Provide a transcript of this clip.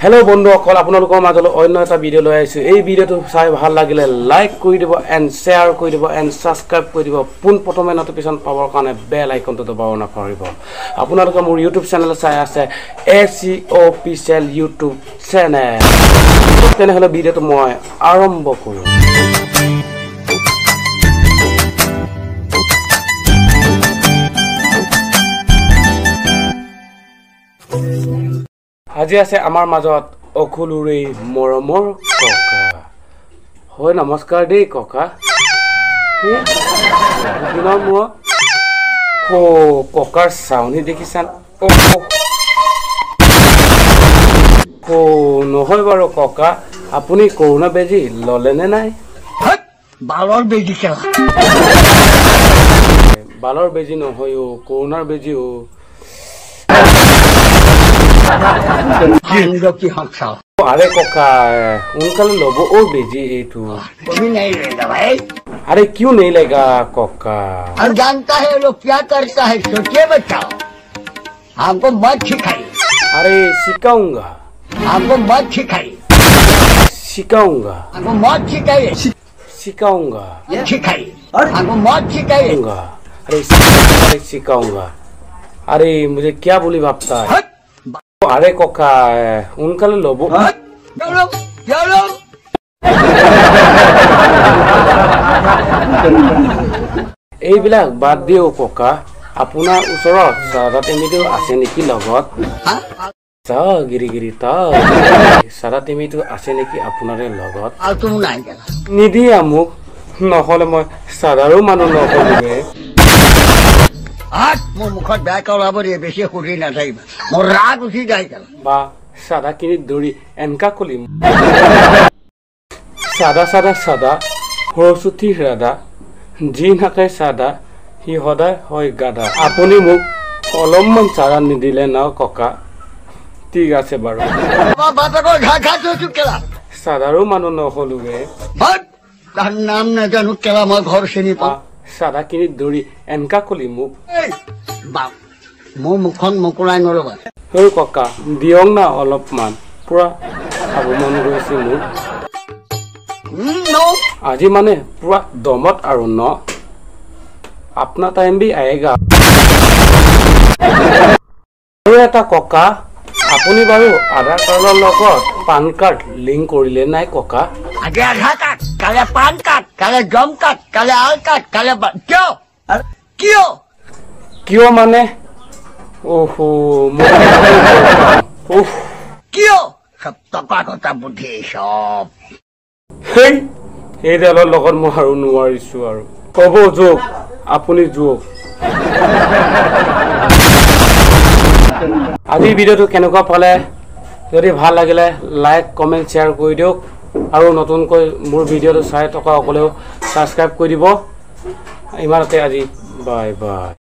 hello बंधुসকল আপোনালোকৰ মাজলৈ অন্য এটা ভিডিও লৈ আহিছো এই ভিডিওটো চাই ভাল লাগিলে লাইক কৰি দিব এন্ড শেয়াৰ কৰি দিব এন্ড সাবস্ক্ৰাইব কৰি দিব পোন প্ৰথমে নটিফিকেশন পাবৰ কাৰণে বেল আইকনটো দবাব নাপাহৰিব আপোনালোকে মোৰ ইউটিউব চেনেল চাই আছে এসি অফিচিয়েল ইউটিউব চেনেল তেনেহলে ভিডিওটো মই আৰম্ভ কৰোঁ আজি আছে আমাৰ মাজত অখুলুৰে মৰমৰ ককা হয় নমস্কাৰ দেই ককা দিনৰ মোৰ ককাৰ চাউনি দেখিছান নহয় বাৰু ককা আপুনি কৰোনা বেজি ললেনে নাই বালৰ বেজি খেলা বালৰ বেজি নহয় কৰোনাৰ বেজি अरे कोका उनका लोगो और बेजी है तू भी नहीं लेगा भाई अरे क्यों नहीं लेगा कोका और जानता है लोग क्या करता है सोचिए बच्चाओ हमको मत सिखाइए अरे सिखाऊंगा हमको मत सिखाइए सिखाऊंगा हमको मत सिखाइए सिखाऊंगा सिखाइए हमको मत सिखाइए अरे सिखाऊंगा अरे मुझे क्या बोली भापता है अरे कोका उनका लोबो এইবিলাক বাদ দিও কোকা আপোনাৰ ওচৰত সাদা টেমিটো আছে নেকি লগত তা গিৰিগিৰি তা সাদা টেমিটো আছে নেকি আপোনাৰে লগত আৰু তুমি নাই গলা নিদিয়া মোক নহলে মই সাদাৰো মানুহ নকৰিবে आज मोर मुखत बेया कलाब रे बेसी खुरी ना जाइबा मोर राग उठी जाय गला बा सादा किनि दौरी एनका कलिम सादा सादा सादा हरसुथी राधा जी नाके सादा हि हदाय হয় গাদা আপুনি মোক অলপমান চাৰা নিদিলে না ককা ঠিক আছে বাৰু बाबा को घा तो केला সাদাৰো মানুহ নহলুগে हट तार नाम ना जानू केला মই ঘৰ চিনি পা सादा किनि दौरी एनका कलि मुक মোৰ মুখখন মুকুৰাই নৰবা হয় ককা দিয়ং না অলপমান পুৰা খাব মন গৈছে মোৰ আজি মানে পুৰা দমত আৰু ন अपना टाइम भी आएगा আৰু এটা ককা আপুনি বাৰু আধাৰ কাৰ্ডৰ লগত পান কাৰ্ড লিংক কৰিলে নাই ককা আজি আধাৰ কাৰ্ড কালে পান কাৰ্ড কালে জম কাৰ্ড কালে আল কাৰ্ড কালে কিয় কিয় মানে ওহো কিয় সব টকা কথা বুদ্ধি সব হেই এইডালৰ লগত মই আৰু নোৱাৰিছো আৰু কব যোগ আপুনি যোগ আজি ভিডিওটো কেনেকুৱা পালে যদি ভাল লাগিলে লাইক কমেন্ট শেয়াৰ কৰি দিয়ক আৰু নতুনকৈ মোৰ ভিডিওটো চাই থকা সকলেও সাবস্ক্ৰাইব কৰি দিব ইমানতে আজি বাই বাই